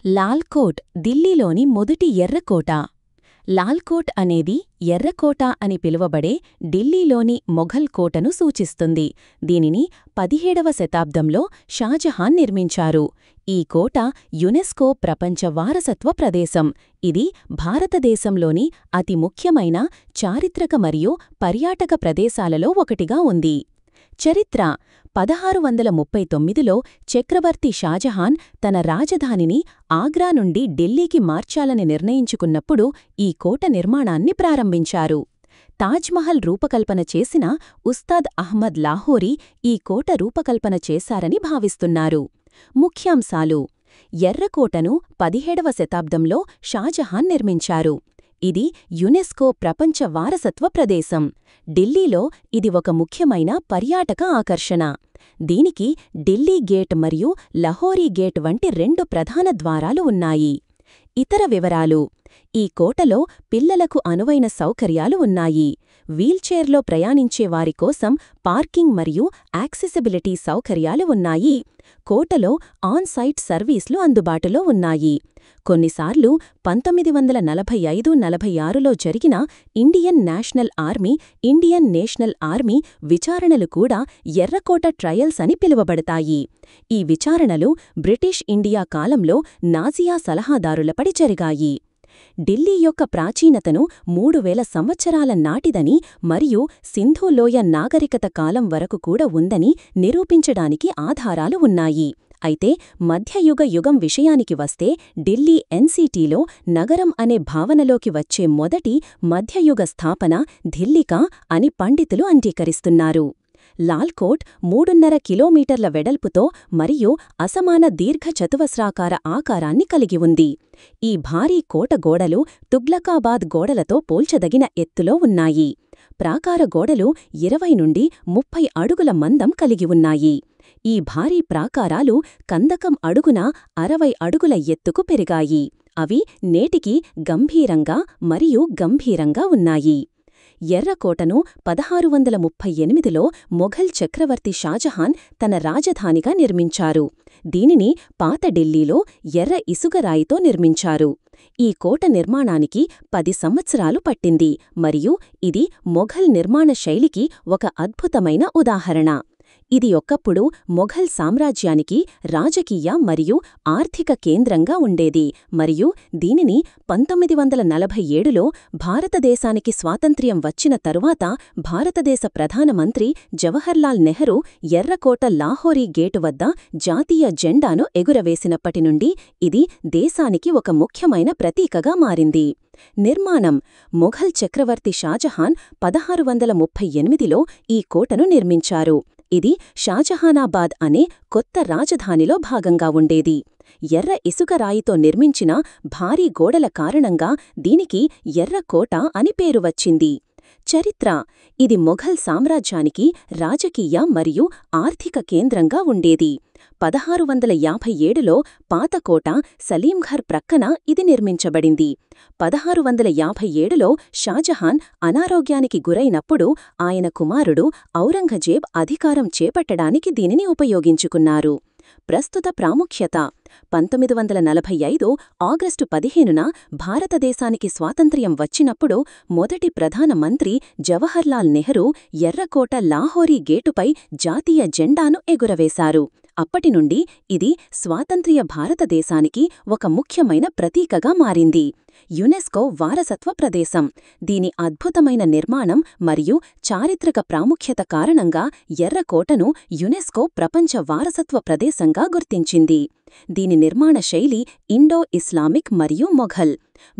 లాల్కోట్ ఢిల్లీలోని మొదటి ఎర్రకోట. లాల్కోట్ అనేది ఎర్రకోట అని పిలువబడే ఢిల్లీలోని మొఘల్ కోటను సూచిస్తుంది. దీనిని 17వ శతాబ్దంలో షాజహాన్ నిర్మించారు. ఈ కోట యునెస్కో ప్రపంచ వారసత్వ ప్రదేశం. ఇది భారతదేశంలోని అతి ముఖ్యమైన చారిత్రక మరియు పర్యాటక ప్రదేశాలలో ఒకటిగా ఉంది. చరిత్ర 1639లో చక్రవర్తి షాజహాన్ తన రాజధానిని ఆగ్రా నుండి ఢిల్లీకి మార్చాలని నిర్ణయించుకున్నప్పుడు ఈ కోట నిర్మాణాన్ని ప్రారంభించారు. తాజ్మహల్ రూపకల్పన చేసిన ఉస్తాద్ అహ్మద్ లాహోరీ ఈ కోట రూపకల్పన చేశారని భావిస్తున్నారు. ముఖ్యాంశాలు: ఎర్రకోటను 17వ శతాబ్దంలో షాజహాన్ నిర్మించారు. ఇది యునెస్కో ప్రపంచ వారసత్వ ప్రదేశం. ఢిల్లీలో ఇది ఒక ముఖ్యమైన పర్యాటక ఆకర్షణ. దీనికి ఢిల్లీ గేట్ మరియు లహోరీ గేట్ వంటి 2 ప్రధాన ద్వారాలు ఉన్నాయి. ఇతర వివరాలు: ఈ కోటలో పిల్లలకు అనువైన సౌకర్యాలు ఉన్నాయి. వీల్చైర్లో ప్రయాణించే వారి కోసం పార్కింగ్ మరియు యాక్సెసిబిలిటీ సౌకర్యాలు ఉన్నాయి. కోటలో ఆన్-సైట్ సర్వీసులు అందుబాటులో ఉన్నాయి. కొన్నిసార్లు 1945-46లో జరిగిన ఇండియన్ నేషనల్ ఆర్మీ విచారణలు కూడా ఎర్రకోట ట్రయల్స్ అని పిలువబడతాయి. ఈ విచారణలు బ్రిటిష్ ఇండియా కాలంలో నాజియా సలహాదారులపై జరిగాయి. ఢిల్లీ యొక్క ప్రాచీనతను 3000 సంవత్సరాల నాటిదని మరియు సింధు లోయ నాగరికత కాలం వరకు కూడా ఉందని నిరూపించడానికి ఆధారాలు ఉన్నాయి. అయితే మధ్యయుగ యుగం విషయానికి వస్తే ఢిల్లీ ఎన్సీటీలో నగరం అనే భావనలోకి వచ్చే మొదటి మధ్యయుగ స్థాపన ఢిల్లీకా అని పండితులు అంగీకరిస్తున్నారు. లాల్కోట్ 3.5 కిలోమీటర్ల వెడల్పుతో మరియు అసమాన దీర్ఘచతురస్రాకార ఆకారాన్ని కలిగి ఉంది. ఈ భారీ కోట గోడలు తుగ్లకాబాద్ గోడలతో పోల్చదగిన ఎత్తులో ఉన్నాయి. ప్రాకార గోడలు 20 నుండి 30 అడుగుల మందం కలిగి ఉన్నాయి. ఈ భారీ ప్రాకారాలు కందకం అడుగున 60 అడుగుల ఎత్తుకు పెరిగాయి. అవి నేటికి గంభీరంగా ఉన్నాయి. ఎర్రకోటను 1638లో మొఘల్ చక్రవర్తి షాజహాన్ తన రాజధానిగా నిర్మించారు. దీనిని పాత ఢిల్లీలో ఎర్ర ఇసుగరాయితో నిర్మించారు. ఈ కోట నిర్మాణానికి 10 సంవత్సరాలు పట్టింది మరియు ఇది మొఘల్ నిర్మాణ శైలికి ఒక అద్భుతమైన ఉదాహరణ. ఇది ఒకప్పుడు మొఘల్ సామ్రాజ్యానికి రాజకీయ మరియు ఆర్థిక కేంద్రంగా ఉండేది మరియు దీనిని 1947లో భారతదేశానికి స్వాతంత్ర్యం వచ్చిన తరువాత భారతదేశ ప్రధానమంత్రి జవహర్లాల్ నెహ్రూ ఎర్రకోట లాహోరీ గేటు వద్ద జాతీయ జెండాను ఎగురవేసినప్పటి నుండి ఇది దేశానికి ఒక ముఖ్యమైన ప్రతీకగా మారింది. నిర్మాణం: మొఘల్ చక్రవర్తి షాజహాన్ 1638లో ఈ కోటను నిర్మించారు. ఇది షాజహానాబాద్ అనే కొత్త రాజధానిలో భాగంగా ఉండేది. ఎర్ర ఇసుకరాయితో నిర్మించిన భారీ గోడల కారణంగా దీనికి ఎర్రకోట అని పేరు వచ్చింది. చరిత్ర: ఇది మొఘల్ సామ్రాజ్యానికి రాజకీయ మరియు ఆర్థిక కేంద్రంగా ఉండేది. 1657లో పాతకోట సలీంఘర్ ప్రక్కన ఇది నిర్మించబడింది. 1657లో షాజహాన్ అనారోగ్యానికి గురైనప్పుడు ఆయన కుమారుడు ఔరంగజేబ్ అధికారం చేపట్టడానికి దీనిని ఉపయోగించుకున్నారు. ప్రస్తుత ప్రాముఖ్యత: 1945 ఆగస్టు 15న భారతదేశానికి స్వాతంత్ర్యం వచ్చినప్పుడు మొదటి ప్రధానమంత్రి జవహర్లాల్ నెహ్రూ ఎర్రకోట లాహోరీ గేటుపై జాతీయ జెండాను ఎగురవేశారు. అప్పటి నుండి ఇది స్వాతంత్ర్య భారతదేశానికి ఒక ముఖ్యమైన ప్రతీకగా మారింది. యునెస్కో వారసత్వ ప్రదేశం. దీని అద్భుతమైన నిర్మాణం మరియు చారిత్రక ప్రాముఖ్యత కారణంగా ఎర్రకోటను యునెస్కో ప్రపంచ వారసత్వ ప్రదేశంగా గుర్తించింది. దీని నిర్మాణ శైలి ఇండో-ఇస్లామిక్ మరియు మొఘల్.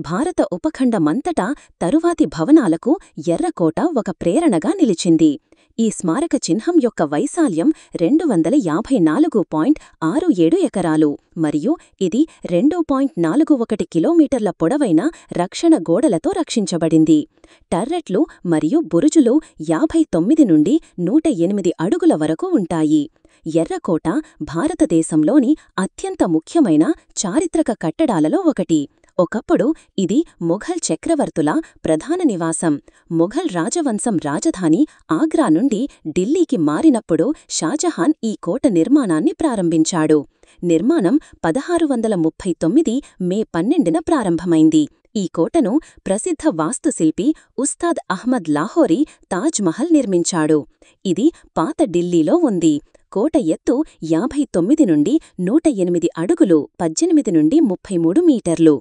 భారత ఉపఖండమంతటా తరువాతి భవనాలకు ఎర్రకోట ఒక ప్రేరణగా నిలిచింది. ఈ స్మారక చిహ్నం యొక్క వైశాల్యం 254.67 ఎకరాలు మరియు ఇది 2.41 కిలోమీటర్ల పొడవైన రక్షణ గోడలతో రక్షించబడింది. టర్రెట్లు మరియు బురుజులు 59 నుండి 108 అడుగుల వరకు ఉంటాయి. ఎర్రకోట భారతదేశంలోని అత్యంత ముఖ్యమైన చారిత్రక కట్టడాలలో ఒకటి. ఒకప్పుడు ఇది మొఘల్ చక్రవర్తుల ప్రధాన నివాసం. మొఘల్ రాజవంశం రాజధాని ఆగ్రా నుండి ఢిల్లీకి మారినప్పుడు షాజహాన్ ఈ కోట నిర్మాణాన్ని ప్రారంభించాడు. నిర్మాణం 1639 మే 12న ప్రారంభమైంది. ఈ కోటను ప్రసిద్ధ వాస్తుశిల్పి ఉస్తాద్ అహ్మద్ లాహోరీ తాజ్ మహల్ నిర్మించాడు. ఇది పాత ఢిల్లీలో ఉంది. కోట ఎత్తు 59 నుండి 108 అడుగులు 18 నుండి 33 మీటర్లు.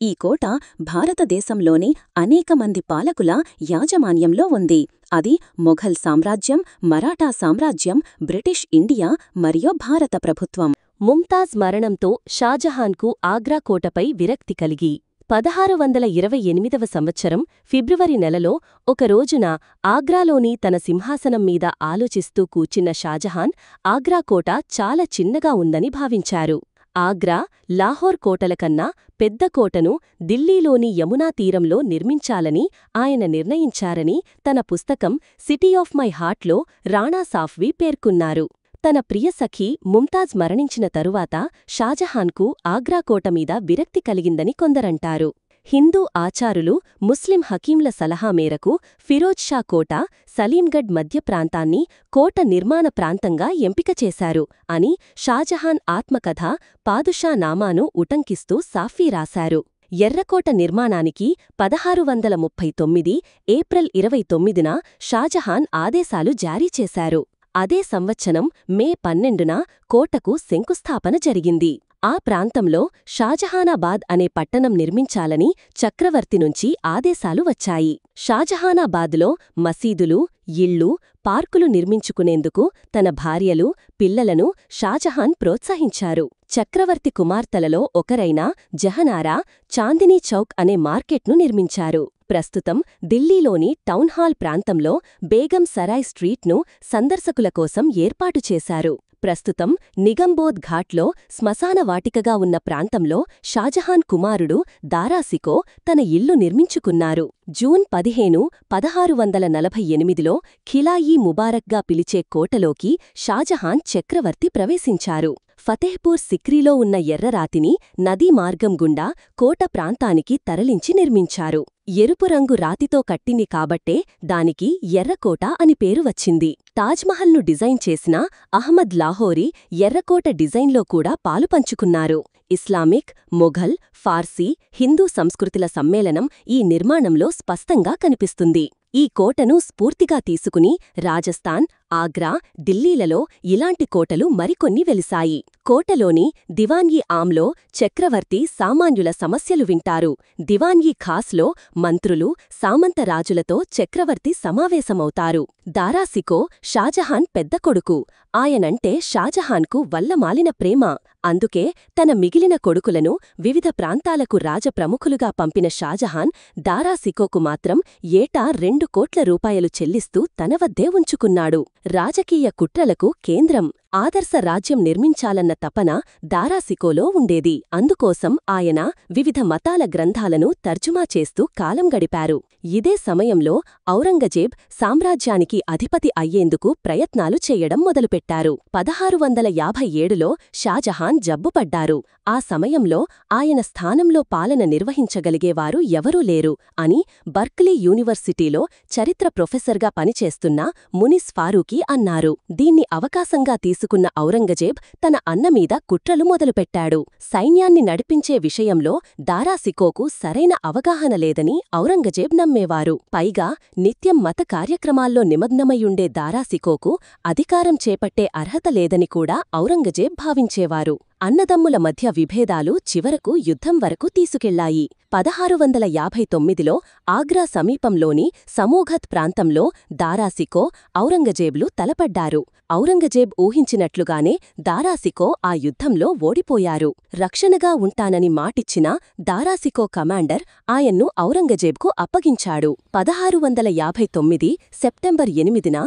ఈ కోట భారతదేశంలోని అనేక మంది పాలకుల యాజమాన్యంలో ఉంది. అది మొఘల్ సామ్రాజ్యం, మరాఠా సామ్రాజ్యం, బ్రిటిష్ ఇండియా మరియు భారత ప్రభుత్వం. ముంతాజ్ మరణంతో షాజహాన్కు ఆగ్రా కోటపై విరక్తి కలిగి 1628వ సంవత్సరం ఫిబ్రవరి నెలలో ఒక రోజున ఆగ్రాలోని తన సింహాసనం మీద ఆలోచిస్తూ కూర్చున్న షాజహాన్ ఆగ్రా కోట చాలా చిన్నగా ఉందని భావించారు. ఆగ్రా, లాహోర్ కోటలకన్నా పెద్ద కోటను దిల్లీలోని యమునా తీరంలో నిర్మించాలని ఆయన నిర్ణయించారని తన పుస్తకం సిటీ ఆఫ్ మై హార్ట్లో రాణా సాఫ్వీ పేర్కొన్నారు. తన ప్రియసఖి ముంతాజ్ మరణించిన తరువాత షాజహాన్కు ఆగ్రా కోట మీద విరక్తి కలిగిందని కొందరంటారు. హిందూ ఆచారులు, ముస్లిం హకీంల సలహా మేరకు ఫిరోజ్ షా కోట, సలీంగఢ్ మధ్య ప్రాంతాన్ని కోట నిర్మాణ ప్రాంతంగా ఎంపిక చేశారు అని షాజహాన్ ఆత్మకథ పాదుషా నామాను ఉటంకిస్తూ సాఫ్వీ రాశారు. ఎర్రకోట నిర్మాణానికి 1639 ఏప్రిల్ 29న షాజహాన్ ఆదేశాలు జారీ చేశారు. అదే సంవత్సరం మే 12న కోటకు శంకుస్థాపన జరిగింది. ఆ ప్రాంతంలో షాజహానాబాద్ అనే పట్టణం నిర్మించాలని చక్రవర్తి నుంచి ఆదేశాలు వచ్చాయి. షాజహానాబాద్లో మసీదులు, ఇళ్ళు, పార్కులు నిర్మించుకునేందుకు తన భార్యలు, పిల్లలను షాజహాన్ ప్రోత్సహించారు. చక్రవర్తి కుమార్తెలలో ఒకరైన జహనారా చాందినీ చౌక్ అనే మార్కెట్ను నిర్మించారు. ప్రస్తుతం ఢిల్లీలోని టౌన్హాల్ ప్రాంతంలో బేగం సరాయ్ స్ట్రీట్ను సందర్శకుల కోసం ఏర్పాటు చేశారు. ప్రస్తుతం నిగంబోధ్ ఘాట్లో శ్మశాన వాటికగా ఉన్న ప్రాంతంలో షాజహాన్ కుమారుడు దారాసికో తన ఇల్లు నిర్మించుకున్నారు. జూన్ 15, 1648లో ఖిలా-ఈ ముబారక్గా పిలిచే కోటలోకి షాజహాన్ చక్రవర్తి ప్రవేశించారు. ఫతేహ్పూర్ సిక్రీలో ఉన్న ఎర్రరాతిని నదీ మార్గం గుండా కోట ప్రాంతానికి తరలించి నిర్మించారు. ఎరుపు రంగు రాతితో కట్టింది కాబట్టే దానికి ఎర్రకోట అని పేరు వచ్చింది. తాజ్మహల్ను డిజైన్ చేసిన అహ్మద్ లాహోరీ ఎర్రకోట డిజైన్లో కూడా పాలుపంచుకున్నారు. ఇస్లామిక్, మొఘల్, ఫార్సీ, హిందూ సంస్కృతుల సమ్మేళనం ఈ నిర్మాణంలో స్పష్టంగా కనిపిస్తుంది. ఈ కోటను స్ఫూర్తిగా తీసుకుని రాజస్థాన్, ఆగ్రా, ఢిల్లీలలో ఇలాంటి కోటలు మరికొన్ని వెలిశాయి. కోటలోని దివాన్-ఇ-ఆమ్లో చక్రవర్తి సామాన్యుల సమస్యలు వింటారు. దివాన్-ఇ-ఖాస్లో మంత్రులు, సామంతరాజులతో చక్రవర్తి సమావేశమవుతారు. దారాసికో షాజహాన్ పెద్ద కొడుకు. ఆయనంటే షాజహాన్కు వల్లమాలిన ప్రేమ. అందుకే తన మిగిలిన కొడుకులను వివిధ ప్రాంతాలకు రాజప్రముఖులుగా పంపిన షాజహాన్ దారాసికోకు మాత్రం ఏటా 2 కోట్ల రూపాయలు చెల్లిస్తూ తన వద్దే ఉంచుకున్నాడు. రాజకీయ కుట్రలకు కేంద్రం. ఆదర్శ రాజ్యం నిర్మించాలన్న తపన దారాసికోలో ఉండేది. అందుకోసం ఆయన వివిధ మతాల గ్రంథాలను తర్జుమా చేస్తూ కాలం గడిపారు. ఇదే సమయంలో ఔరంగజేబ్ సామ్రాజ్యానికి అధిపతి అయ్యేందుకు ప్రయత్నాలు చేయడం మొదలుపెట్టారు. 1657లో షాజహాన్ జబ్బుపడ్డారు. ఆ సమయంలో ఆయన స్థానంలో పాలన నిర్వహించగలిగేవారు ఎవరూ లేరు అని బర్క్లీ యూనివర్సిటీలో చరిత్ర ప్రొఫెసర్గా పనిచేస్తున్న మునిస్ ఫారూకీ అన్నారు. దీన్ని అవకాశంగా తీసుకున్న ఔరంగజేబ్ తన అన్నమీద కుట్రలు మొదలుపెట్టాడు. సైన్యాన్ని నడిపించే విషయంలో దారాసికోకు సరైన అవగాహన లేదని ఔరంగజేబ్ నమ్మేవారు. పైగా నిత్యం మత కార్యక్రమాల్లో నిమగ్నమయ్యుండే దారాసికోకు అధికారం చేపట్టే అర్హత లేదని కూడా ఔరంగజేబ్ భావించేవారు. అన్నదమ్ముల మధ్య విభేదాలు చివరకు యుద్ధం వరకు తీసుకెళ్లాయి. 1659లో ఆగ్రా సమీపంలోని సమూఘత్ ప్రాంతంలో దారాసికో, ఔరంగజేబ్లు తలపడ్డారు. ఔరంగజేబ్ ఊహించినట్లుగానే దారాసికో ఆ యుద్ధంలో ఓడిపోయారు. రక్షణగా ఉంటానని మాటిచ్చిన దారాసికో కమాండర్ ఆయన్ను ఔరంగజేబ్కు అప్పగించాడు. 1659 సెప్టెంబర్ 8న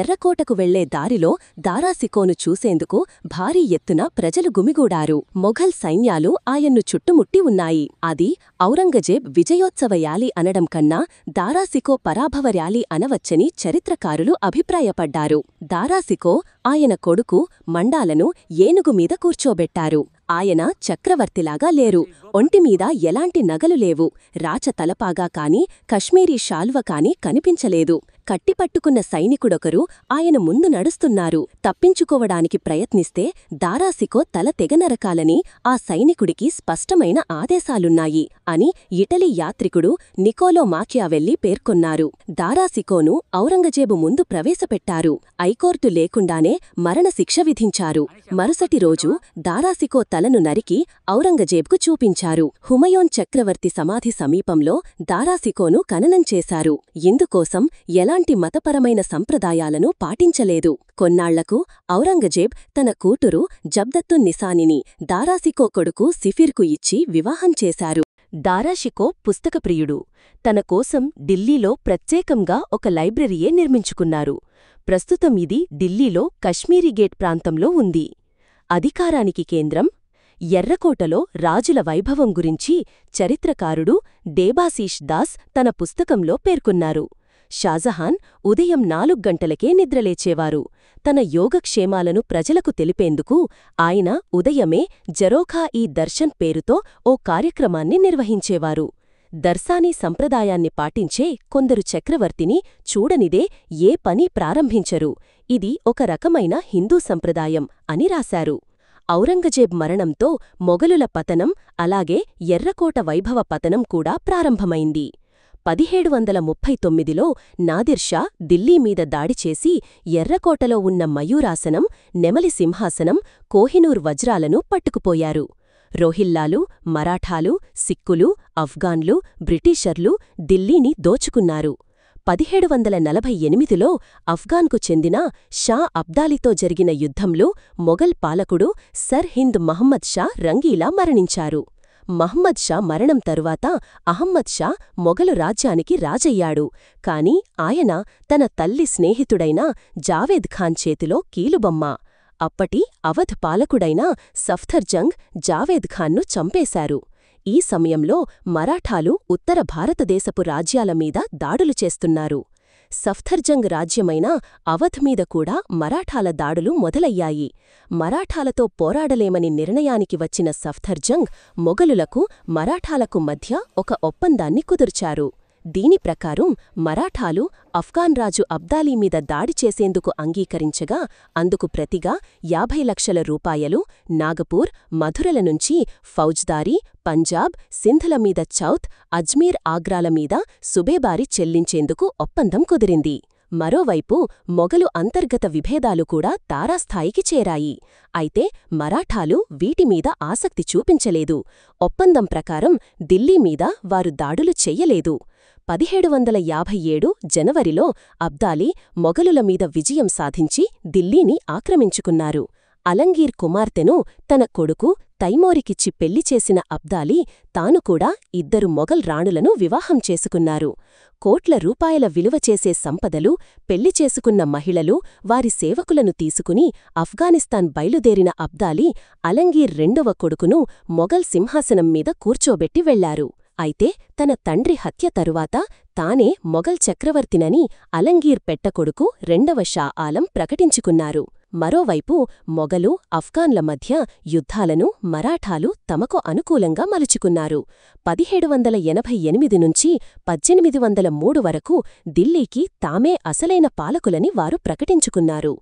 ఎర్రకోటకు వెళ్లే దారిలో దారాసికోను చూసేందుకు భారీ ఎత్తున ప్రజలు గుమిగూడారు. మొఘల్ సైన్యాలు ఆయన్ను చుట్టుముట్టి ఉన్నాయి. అది ఔరంగజేబ్ విజయోత్సవ ర్యాలీ అనడం కన్నా దారాసికో పరాభవ ర్యాలీ అనవచ్చని చరిత్రకారులు అభిప్రాయపడ్డారు. దారాసికో ఆయన కొడుకు మండాలను ఏనుగుమీద కూర్చోబెట్టారు. ఆయన చక్రవర్తిలాగా లేరు. ఒంటిమీద ఎలాంటి నగలు లేవు. రాచ తలపాగా కాని కశ్మీరీ షాల్వ కాని కనిపించలేదు. కట్టిపట్టుకున్న సైనికుడొకరు ఆయన ముందు నడుస్తున్నారు. తప్పించుకోవడానికి ప్రయత్నిస్తే దారాసికో తల తెగనరకాలని ఆ సైనికుడికి స్పష్టమైన ఆదేశాలున్నాయి అని ఇటలీ యాత్రికుడు నికోలో మాకియావెల్లి పేర్కొన్నారు. దారాసికోను ఔరంగజేబు ముందు ప్రవేశపెట్టారు. ఐకోర్టు లేకుండానే మరణశిక్ష విధించారు. మరుసటి రోజు దారాసికో తలను నరికి ఔరంగజేబ్కు చూపించారు. హుమయూన్ చక్రవర్తి సమాధి సమీపంలో దారాసికోను ఖననం చేశారు. ఇందుకోసం ఎలాంటి మతపరమైన సంప్రదాయాలను పాటించలేదు. కొన్నాళ్లకు ఔరంగజేబ్ తన కూతురు జబ్దత్తున్ నిసానిని దారాసికో కొడుకు సిఫిర్కు ఇచ్చి వివాహం చేశారు. దారాషికో పుస్తకప్రియుడు. తన కోసం ఢిల్లీలో ప్రత్యేకంగా ఒక లైబ్రరీయే నిర్మించుకున్నారు. ప్రస్తుతం ఇది ఢిల్లీలో కశ్మీరీ గేట్ ప్రాంతంలో ఉంది. అధికారానికి కేంద్రం ఎర్రకోటలో రాజుల వైభవం గురించి చరిత్రకారుడు డేబాశీష్ దాస్ తన పుస్తకంలో పేర్కొన్నారు. షాజహాన్ ఉదయం 4 గంటలకే నిద్రలేచేవారు. తన యోగక్షేమాలను ప్రజలకు తెలిపేందుకు ఆయన ఉదయమే జరోఖా-ఈ-దర్శన్ పేరుతో ఓ కార్యక్రమాన్ని నిర్వహించేవారు. దర్సానీ సంప్రదాయాన్ని పాటించే కొందరు చక్రవర్తిని చూడనిదే ఏ పని ప్రారంభించరు. ఇది ఒక రకమైన హిందూ సంప్రదాయం అని రాశారు. ఔరంగజేబ్ మరణంతో మొగలుల పతనం, అలాగే ఎర్రకోట వైభవ పతనం కూడా ప్రారంభమైంది. 1739లో నాదిర్షా ఢిల్లీ మీద దాడిచేసి ఎర్రకోటలో ఉన్న మయూరాసనం, నెమలి సింహాసనం, కోహినూర్ వజ్రాలను పట్టుకుపోయారు. రోహిల్లాలు, మరాఠాలు, సిక్కులు, అఫ్ఘాన్లు, బ్రిటిషర్లు ఢిల్లీని దోచుకున్నారు. 1748లో అఫ్ఘాన్కు చెందిన షా అబ్దాలీతో జరిగిన యుద్ధంలో మొఘల్ పాలకుడు సర్ హింద్ మహమ్మద్ షా రంగీలా మరణించారు. మహమ్మద్ షా మరణం తరువాత అహమ్మద్ షా మొఘలు రాజ్యానికి రాజయ్యాడు. కాని ఆయన తన తల్లి స్నేహితుడైన జావేద్ ఖాన్ చేతిలో కీలుబొమ్మ. అప్పటి అవధ్ పాలకుడైన సఫ్దర్జంగ్ జావేద్ ఖాన్ను చంపేశారు. ఈ సమయంలో మరాఠాలు ఉత్తర భారతదేశపు రాజ్యాల మీద దాడులు చేస్తున్నారు. సఫ్దర్జంగ్ రాజ్యమైన అవధ్ మీద కూడా మరాఠాల దాడులు మొదలయ్యాయి. మరాఠాలతో పోరాడలేమని నిర్ణయానికి వచ్చిన సఫ్దర్జంగ్ మొఘలులకు మరాఠాలకు మధ్య ఒక ఒప్పందాన్ని కుదుర్చారు. దీని ప్రకారం మరాఠాలు అఫ్ఘాన్ రాజు అబ్దాలీ మీద దాడి చేసేందుకు అంగీకరించగా అందుకు ప్రతిగా 50 లక్షల రూపాయలు, నాగపూర్, మధురల నుంచి ఫౌజ్దారీ, పంజాబ్, సింధల మీద చౌత్, అజ్మీర్, ఆగ్రాల మీద సుబేబారి చెల్లించేందుకు ఒప్పందం కుదిరింది. మరోవైపు మొఘలు అంతర్గత విభేదాలు కూడా తారాస్థాయికి చేరాయి. అయితే మరాఠాలు వీటిమీద ఆసక్తి చూపించలేదు. ఒప్పందం ప్రకారం ఢిల్లీ మీద వారు దాడులు చెయ్యలేదు. 1757 జనవరిలో అబ్దాలీ మొఘలుల మీద విజయం సాధించి ఢిల్లీని ఆక్రమించుకున్నారు. అలంగీర్ కుమార్తెను తన కొడుకు తైమూరికిచ్చి పెళ్లి చేసిన అబ్దాలీ తాను కూడా 2 మొఘల్ రాణులను వివాహం చేసుకున్నారు. కోట్ల రూపాయల విలువ చేసే సంపదలు, పెళ్లి చేసుకున్న మహిళలు, వారి సేవకులను తీసుకుని ఆఫ్ఘనిస్తాన్ బయలుదేరిన అబ్దాలీ అలంగీర్ 2వ కొడుకును మొఘల్ సింహాసనం మీద కూర్చోబెట్టి వెళ్లారు. అయితే తన తండ్రి హత్య తరువాత తానే మొఘల్ చక్రవర్తినని అలంగీర్ పెట్టకొడుకు 2వ షా ఆలం ప్రకటించుకున్నారు. మరోవైపు మొఘలు, అఫ్ఘాన్ల మధ్య యుద్ధాలను మరాఠాలు తమకు అనుకూలంగా మలుచుకున్నారు. 1788 నుంచి 1803 వరకు ఢిల్లీకి తామే అసలైన పాలకులని వారు ప్రకటించుకున్నారు.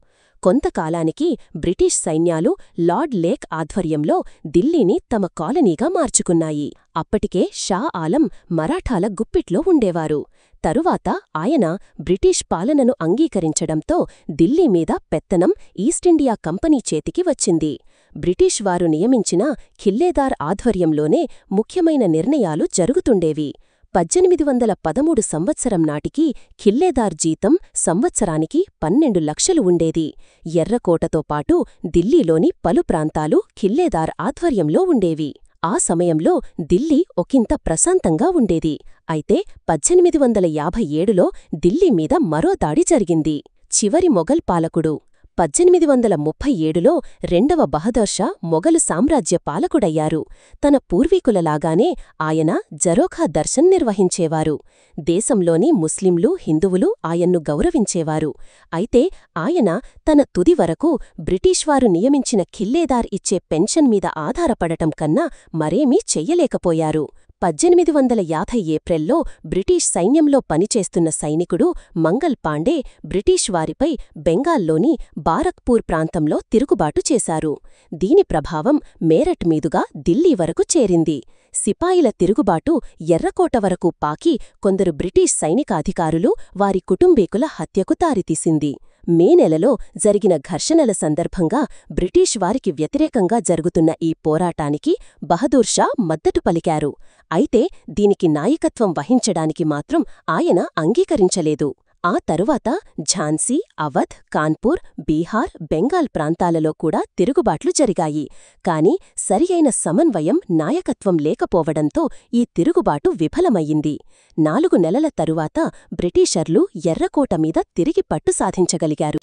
కొంతకాలానికి బ్రిటిష్ సైన్యాలు లార్డ్ లేక్ ఆధ్వర్యంలో ఢిల్లీని తమ కాలనీగా మార్చుకున్నాయి. అప్పటికే షా ఆలం మరాఠాల గుప్పిట్లో ఉండేవారు. తరువాత ఆయన బ్రిటిష్ పాలనను అంగీకరించడంతో ఢిల్లీ మీద పెత్తనం ఈస్టిండియా కంపెనీ చేతికి వచ్చింది. బ్రిటిష్ వారు నియమించిన ఖిల్లేదార్ ఆధ్వర్యంలోనే ముఖ్యమైన నిర్ణయాలు జరుగుతుండేవి. 1813 సంవత్సరం నాటికి ఖిల్లేదార్ జీతం సంవత్సరానికి 12 లక్షలు ఉండేది. ఎర్రకోటతో పాటు ఢిల్లీలోని పలు ప్రాంతాలు ఖిల్లేదార్ ఆధ్వర్యంలో ఉండేవి. ఆ సమయంలో ఢిల్లీ ఒకంత ప్రశాంతంగా ఉండేది. అయితే 1857లో ఢిల్లీ మీద మరో దాడి జరిగింది. చివరి మొఘల్ పాలకుడు 1837లో 2వ బహదూర్ షా మొఘలు సామ్రాజ్య పాలకుడయ్యారు. తన పూర్వీకులలాగానే ఆయన జరోఖా దర్శన్ నిర్వహించేవారు. దేశంలోని ముస్లింలు, హిందువులు ఆయన్ను గౌరవించేవారు. అయితే ఆయన తన తుది వరకు బ్రిటిష్వారు నియమించిన ఖిల్లేదార్ ఇచ్చే పెన్షన్ మీద ఆధారపడటం కన్నా మరేమీ చెయ్యలేకపోయారు. 1850 ఏప్రిల్లో బ్రిటిష్ సైన్యంలో పనిచేస్తున్న సైనికుడు మంగల్ పాండే బ్రిటిష్ వారిపై బెంగాల్లోని బారక్పూర్ ప్రాంతంలో తిరుగుబాటు చేశారు. దీని ప్రభావం మేరట్ మీదుగా ఢిల్లీ వరకు చేరింది. సిపాయిల తిరుగుబాటు ఎర్రకోట వరకు పాకి కొందరు బ్రిటిష్ సైనికాధికారులు, వారి కుటుంబీకుల హత్యకు దారితీసింది. మే నెలలో జరిగిన ఘర్షణల సందర్భంగా బ్రిటిష్ వారికి వ్యతిరేకంగా జరుగుతున్న ఈ పోరాటానికి బహదూర్ షా మద్దతు పలికారు. అయితే దీనికి నాయకత్వం వహించడానికి మాత్రం ఆయన అంగీకరించలేదు. ఆ తరువాత ఝాన్సీ, అవధ్, కాన్పూర్, బీహార్, బెంగాల్ ప్రాంతాలలో కూడా తిరుగుబాట్లు జరిగాయి. కాని సరియైన సమన్వయం, నాయకత్వం లేకపోవడంతో ఈ తిరుగుబాటు విఫలమయ్యింది. 4 నెలల తరువాత బ్రిటీషర్లు ఎర్రకోట మీద తిరిగి పట్టు సాధించగలిగారు.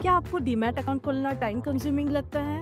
क्या आपको डीमैट अकाउंट खोलना टाइम कंज्यूमिंग लगता है?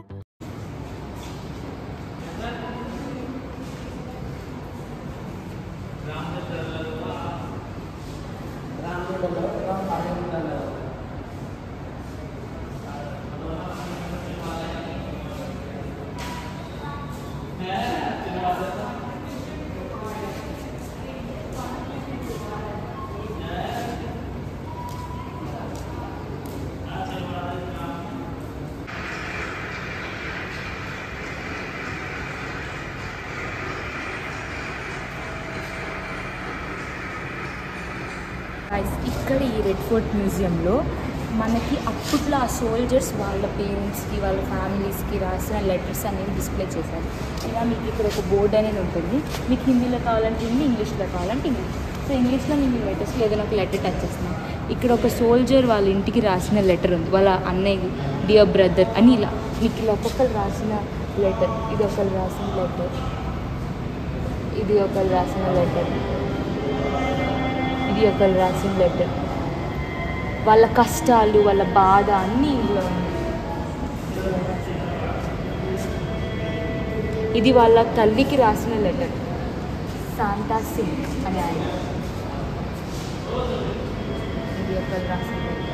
ఇక్కడ ఈ రెడ్ ఫోర్ట్ మ్యూజియంలో మనకి అప్పట్లో ఆ సోల్జర్స్ వాళ్ళ పేరెంట్స్కి వాళ్ళ ఫ్యామిలీస్కి రాసిన లెటర్స్ అనేవి డిస్ప్లే చేశారు. ఇలా మీకు ఇక్కడ ఒక బోర్డ్ అనేది ఉంటుంది. మీకు హిందీలో కావాలంటే హిందీ, ఇంగ్లీష్లో కావాలంటే ఇంగ్లీష్. సో ఇంగ్లీష్లో నేను లెటర్స్లో ఏదైనా ఒక లెటర్ టచ్ చేస్తున్నాను. ఇక్కడ ఒక సోల్జర్ వాళ్ళ ఇంటికి రాసిన లెటర్ ఉంది, వాళ్ళ అన్నయ్య డియర్ బ్రదర్ అని. ఇలా మీకు ఇలా ఒక్కొక్కరు రాసిన లెటర్, ఇది ఒకరు రాసిన లెటర్, ఇది ఒకరు రాసిన లెటర్, ఇది ఒకరు రాసిన లెటర్. వాళ్ళ కష్టాలు, వాళ్ళ బాధ అన్నీ ఇందులో ఉన్నాయి. ఇది వాళ్ళ తల్లికి రాసిన లెటర్, శాంతా సింగ్ అని ఆయన. ఇది ఒకరు రాసిన letter.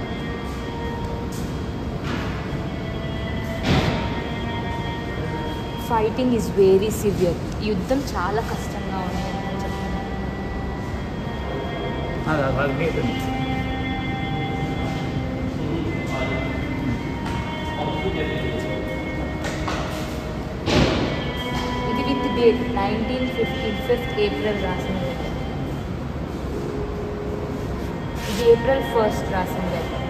Fighting is very severe. యుద్ధం చాలా కష్టంగా ఉంది. ఇది విత్ డేట్ 1915 5th April రాసిన లెటర్. ఇది April 1st రాసిన letter.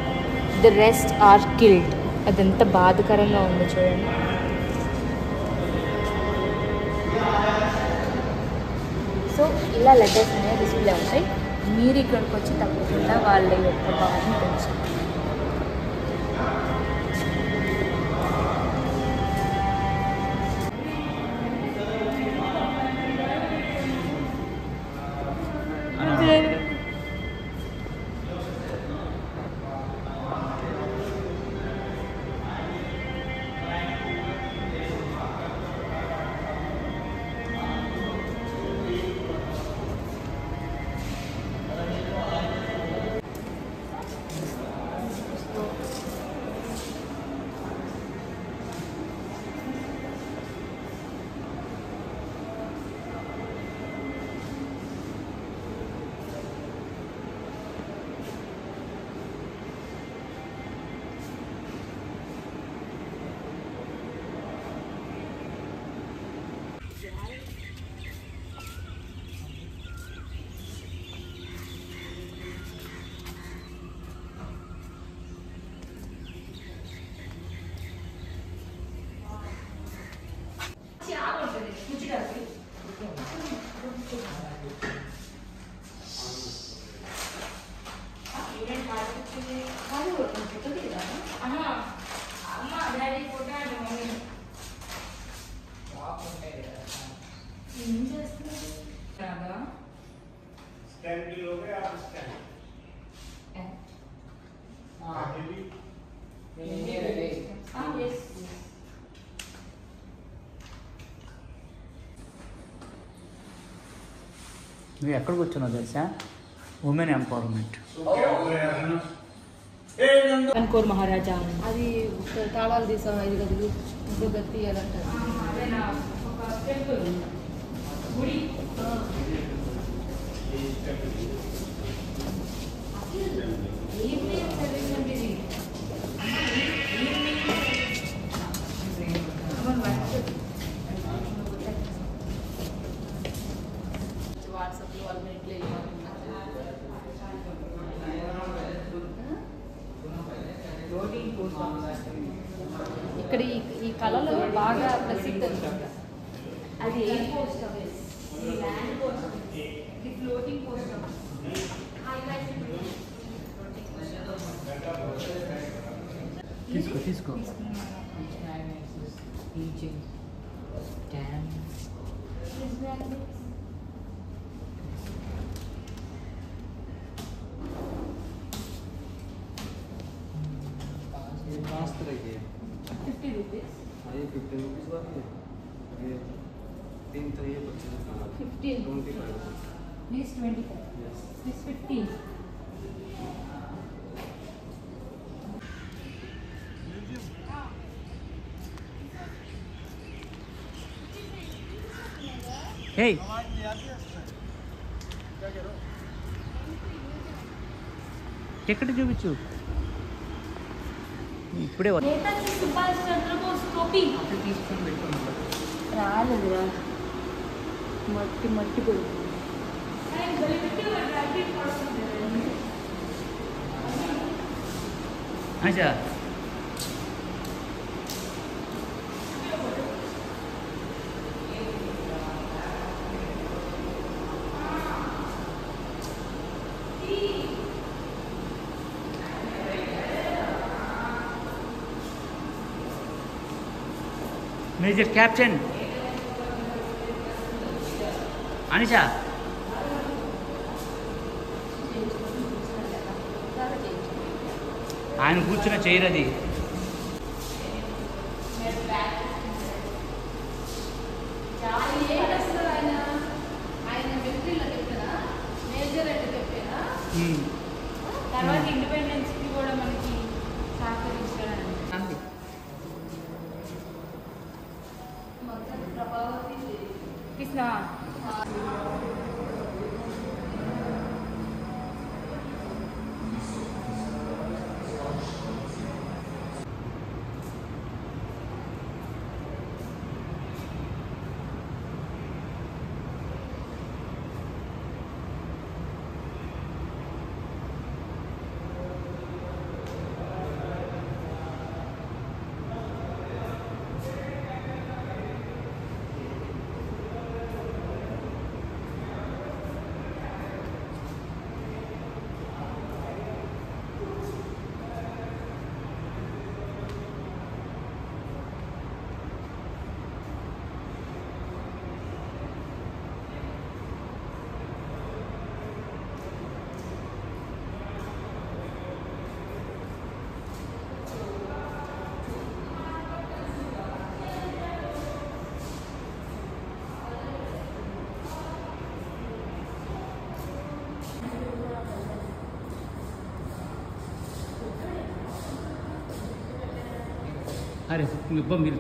The rest are killed. అదంత బాధకరంగా ఉంది చూడండి. సో ఇలా లెటర్స్ అనేవి డిస్ప్లే అవుతాయి. మీరు ఇక్కడికి వచ్చి తప్పకుండా వాళ్ళ యొక్క బాధను తెలుసుకోండి. నువ్వు ఎక్కడికి వచ్చావు తెలుసా? Women empowerment. కన్కోర్ మహారాజా అది తాళాలు తీసాం 5 గదులు ఇంకో గది తీయాలంటారు. వాట్సాప్లో వాళ్ళు ఇట్లా ఇక్కడ ఈ కళలో బాగా ప్రసిద్ధం. అది air post office, land post office, ఇది ఫ్లోటింగ్ పోస్ట్ ఆఫీస్. తీసుకో पाँच तरह की है 50 rupees. ये 50 रुपीज़ वाली है ये 3 तरह ये 25 का 15. 25 This 25. Yes. This 15. Hey ticket చూపించు ఇప్పుడే నేతాజీ సుభాష్ చంద్రబోస్ టోపీ రాలేదురా మట్టి మట్టి పోయింది अच्छा मेजर कैप्टन अनिशा ఆయన కూర్చున్న చైర్ అది తర్వాత ఇండిపెండెన్స్ కి కూడా మనకి సహకరించడానికి కృష్ణ अरे इब्बा మీరు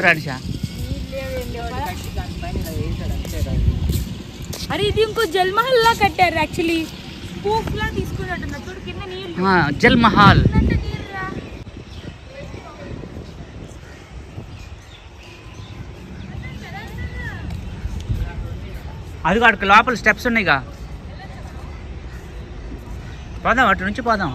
రాడిషా అరే ఇది ఇంకో జల్ మహల్ లా కట్టారు యాక్చువల్లీ పూఫ్ లా తీసుకున్నట్టున్నారు చూడు కింద నీళ్ళు జల్ మహల్ అది అక్కడికి లోపల స్టెప్స్ ఉన్నాయిగా పోదాం అటు నుంచి పోదాం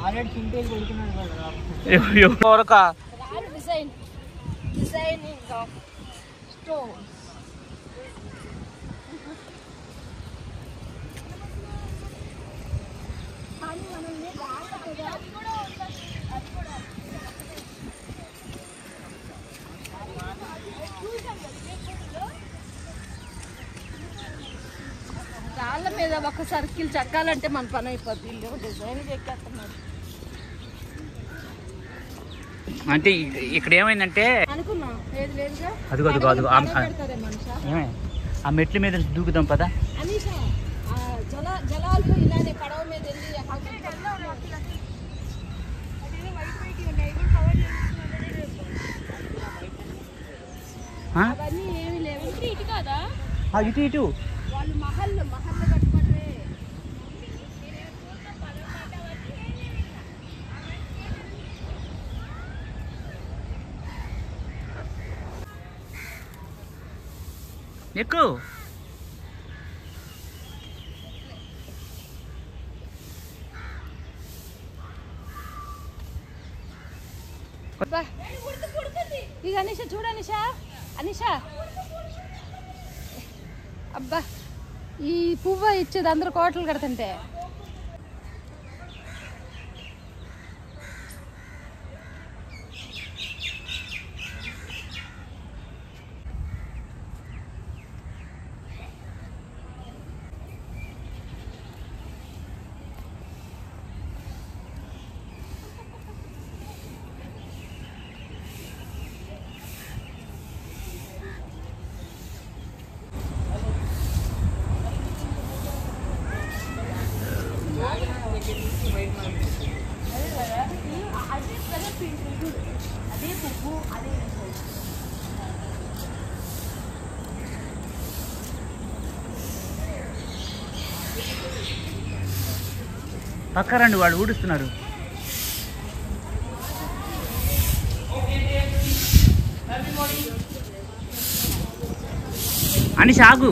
రాళ్ళ మీద ఒక సర్కిల్ చెక్కాలంటే మన పని అయిపోద్ది. డిజైన్ చెక్కేస్తున్నారు అంటే ఇక్కడ ఏమైందంటే అనుకున్నా ఏది లేదుగా అదిగో అదిగో అదిగో ఆ మెట్ల మీద దూకుదాం పదా అనీషా జలాలు ఇలానే పడవ మీద వెళ్ళి అవన్నీ ఏమి లేవు ఇటు కాదా ఇటు ఇటు వాళ్ళు మహల్ కట్టుకుంటే ఎక్కు ఇక అనీషా చూడు అనీషా అనీషా అబ్బా ఈ పువ్వు ఇచ్చేది అందరు కోటలు కడుతుంటే అదే పువ్వు అదే పక్కరండి వాళ్ళు ఊడుస్తున్నారు. అని సాగు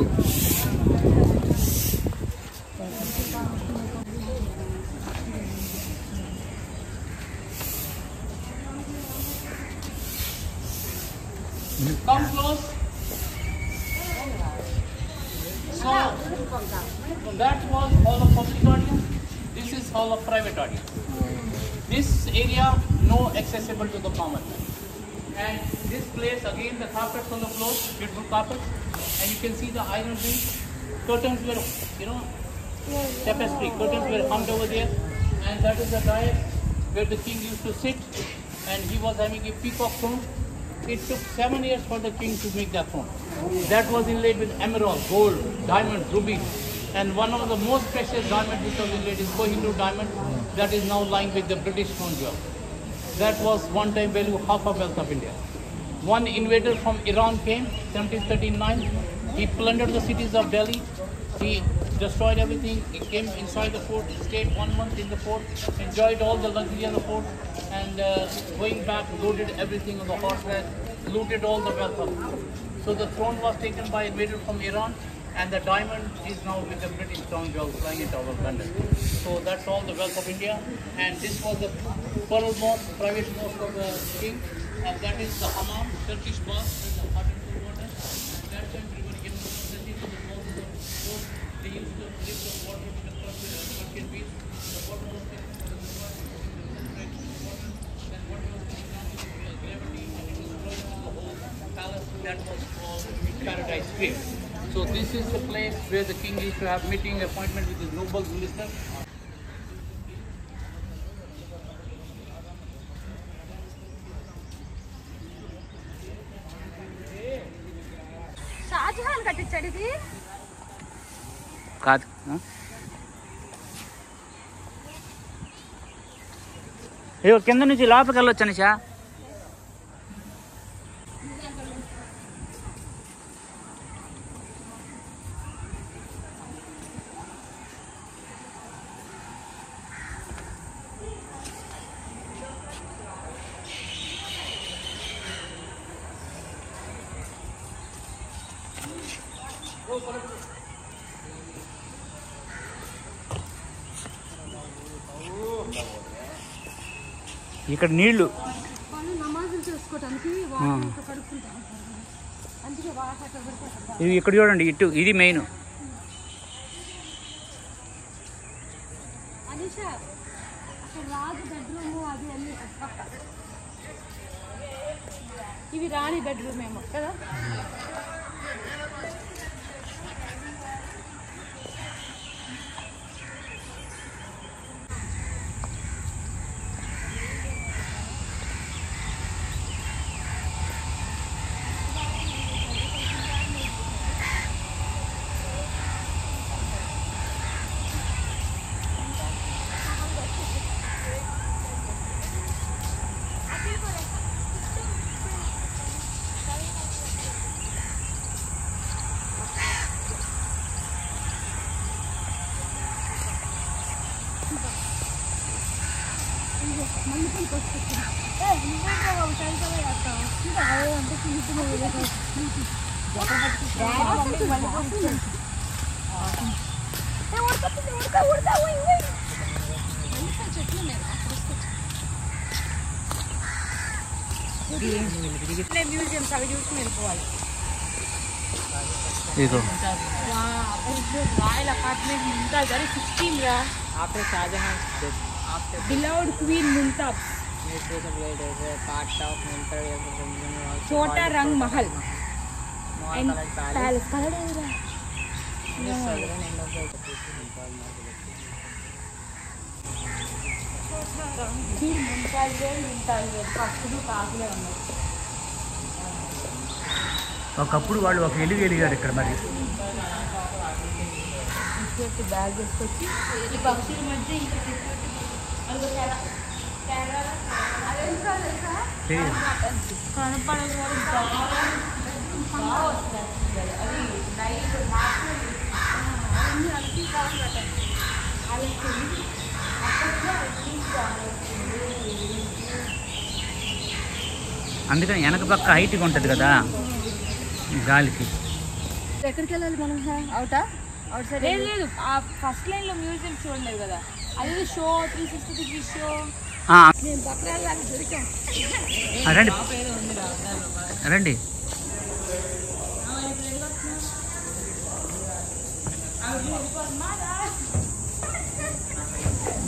Come close. So that was hall of public audience. This is hall of private audience. This area no accessible to the common man. And this place again the carpets on the floor, beautiful carpets, and you can see the iron rings. Curtains were, tapestry. Curtains were hung over there, and that is the dais where the king used to sit, and he was having a peacock throne. It took 7 years for the king to make that throne. That was inlaid with emerald, gold, diamond, ruby, and one of the most precious diamonds which was inlaid is Kohinoor diamond that is now lying with the British crown jewel. That was one time value half of wealth of India. One invader from Iran came, 1739. He plundered the cities of Delhi. He destroyed everything. He came inside the fort, stayed 1 month in the fort, enjoyed all the luxury of the fort, and going back, loaded everything on the horseback, looted all the wealth of it. So the throne was taken by invader from Iran, and the diamond is now with the British crown jewel flying at Tower of London. So that's all the wealth of India, and this was the pearl mosque, private mosque of the king, and that is the hammam, Turkish bath, with the hot and cold water. That time we were given the facility to the houses of the court. They used to lift the water with the Persian beach. The water was taken from the river, then water was taken down to the gravity, and it was flowing to the whole palace. That was called Paradise Grave. So this is the place where the king used to have meeting appointment with his noble minister. Shahjahan కట్టించాడు ఇది కాదు. అయ్యో కింద నుంచి లోపలికి వెళ్ళొచ్చు నిషా. ఇక్కడ నీళ్లు ఇది ఇక్కడ చూడండి, ఇటు ఇది మెయిన్. ఇవి రాణి బెడ్రూమ్ ఏమో కదా. మ్యూజియం అవి చూసుకుని వెళ్ళిపోవాలి. రాయల్ అపార్ట్మెంట్ ముంతాజ్ అని 16 రా. After Shahjahan's death, after Beloved Queen Mumtaz. it was a part of Mumtaz. Chota Rang Mahal. And Palace. Palace. The southern end of the Queen Mumtaz first కాకులే ఉన్నాయి. ఒకప్పుడు వాళ్ళు ఒక ఎలుగు ఎలిగారు ఇక్కడ. మరి బ్యాగ్ వేసుకొచ్చి ఈ పక్షుల మధ్య ఇంకా కనపడదు. అందుకని వెనక పక్క హైట్గా ఉంటుంది కదా గాలికి. ఎక్కడికి వెళ్ళాలి మనం? అవుటా అవుట్ సైడ్ లేదు. ఆ ఫస్ట్ లైన్ లో మ్యూజియం చూడలేదు కదా, అది షో 360 డిగ్రీ షో. నేను పక్కన దొరికాం. రండి రండి.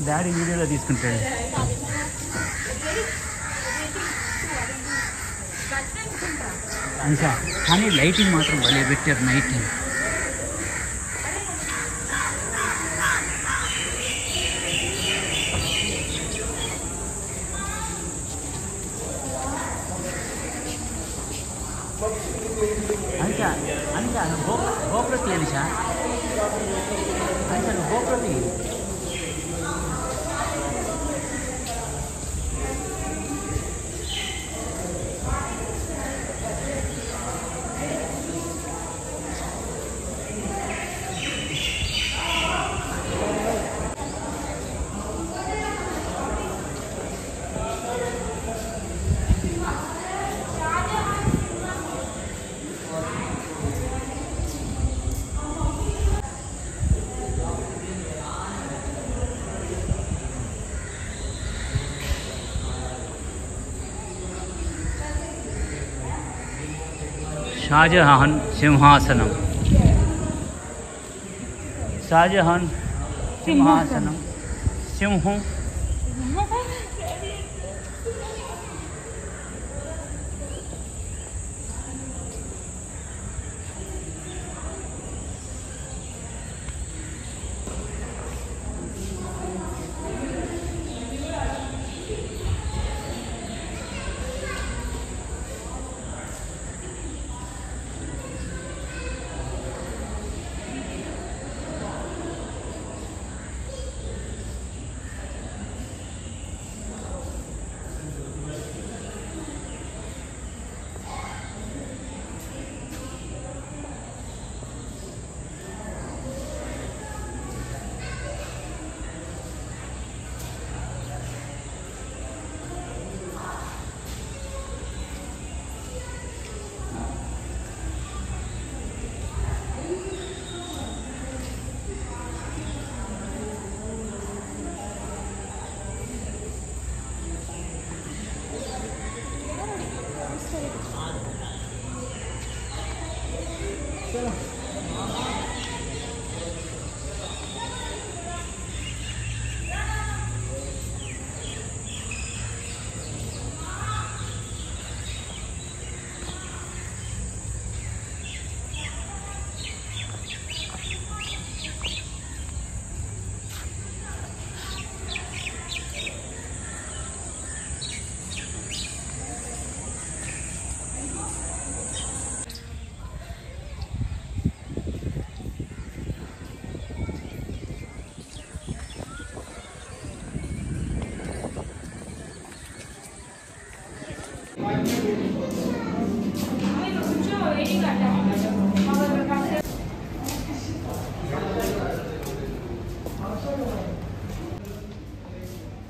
డాడీ వీడియోలో తీసుకుంటాడు. అంతా కానీ లైటింగ్ మాత్రం భలే పెట్టారు నైట్ టైం. అంతా అంతా గోప్రతి అనిషా అంతా గోప్రతి. షాజహాన్ సింహాసనం. షాజహాన్ సింహాసనం సింహం.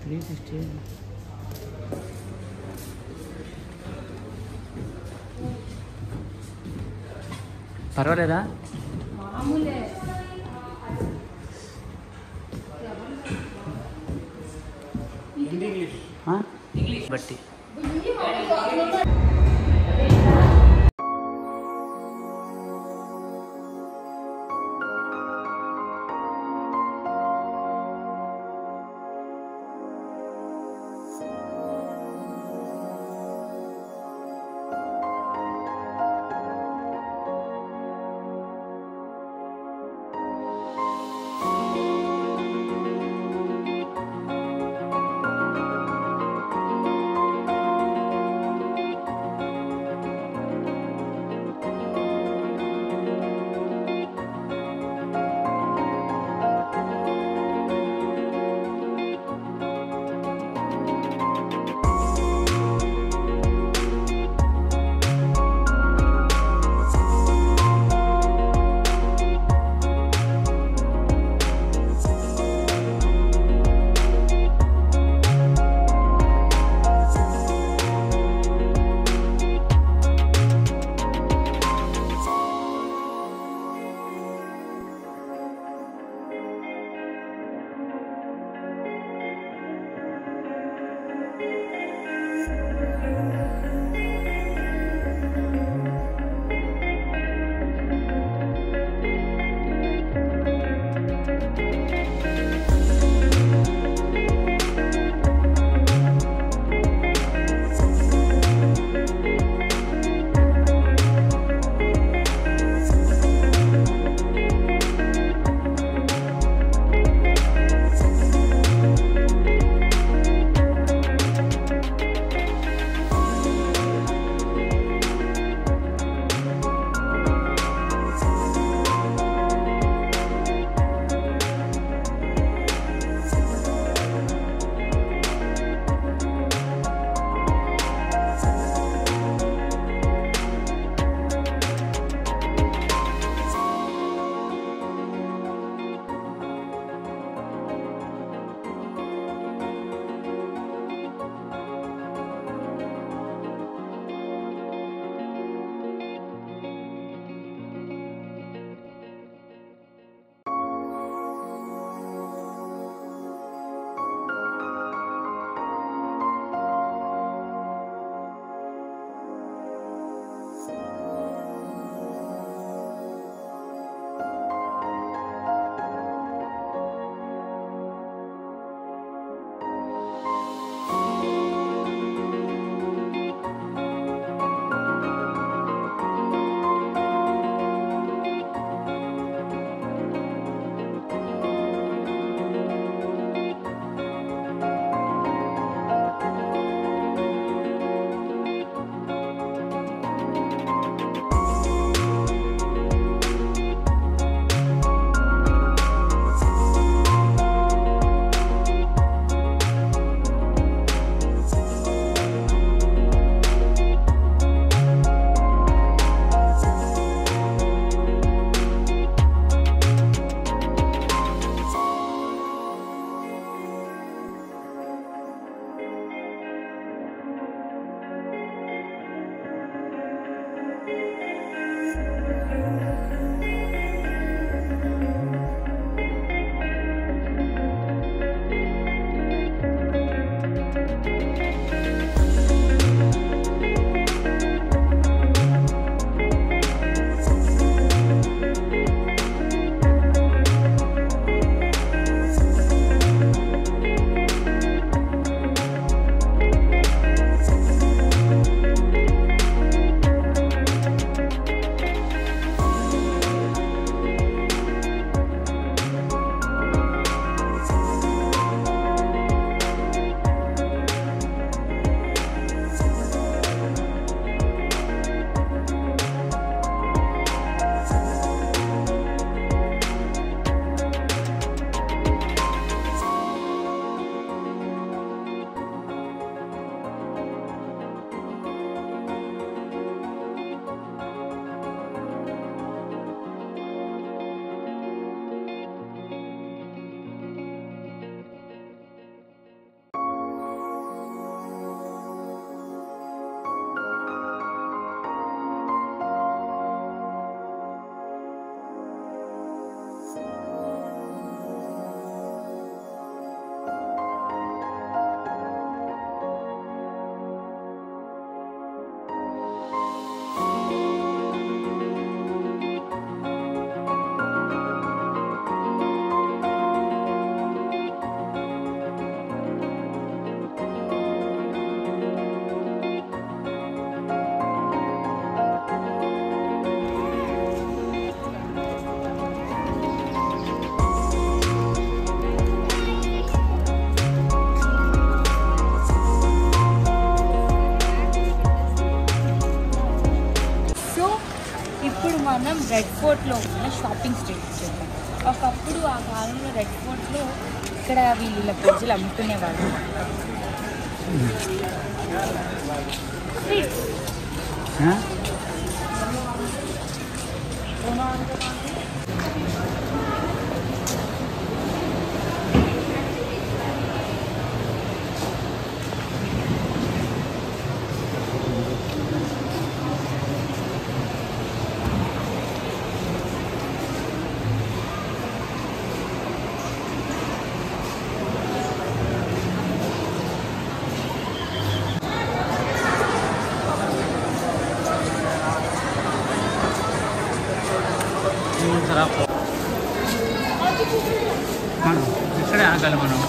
360. పర్వాలేదా? ఇంగ్లీష్ బట్టి రెడ్ ఫోర్ట్లో ఉన్న షాపింగ్ స్ట్రీట్ చూద్దాం. ఒకప్పుడు ఆ కాలంలో రెడ్ ఫోర్ట్లో ఇక్కడ వీళ్ళ ప్రజలు అమ్ముకునేవాళ్ళు. ఇక్కడే ఆగాలి మనం.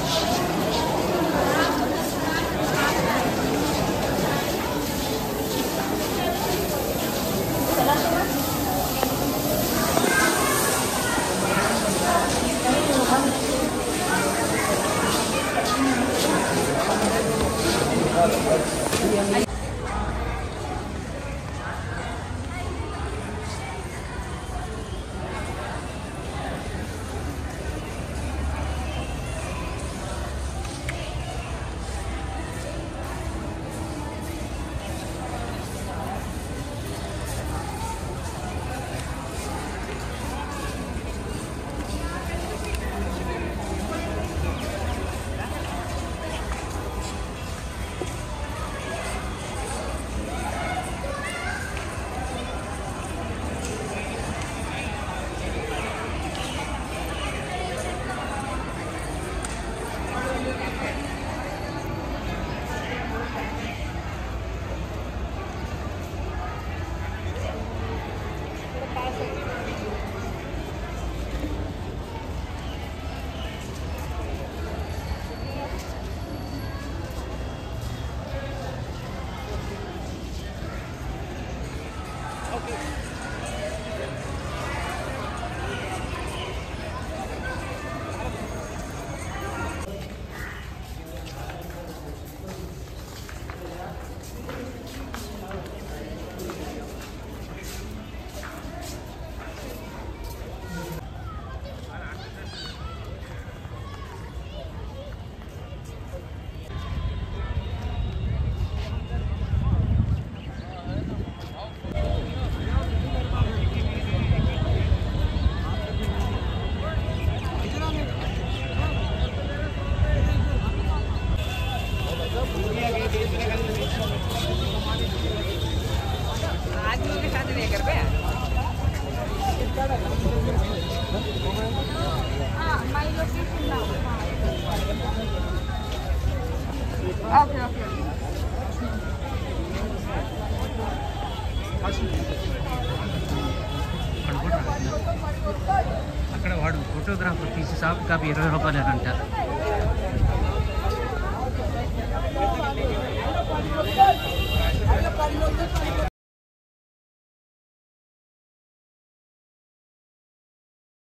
అక్కడ వాడు ఫోటోగ్రాఫర్ తీసి సాఫ్ కాపీ 20 రూపాయలు అంట.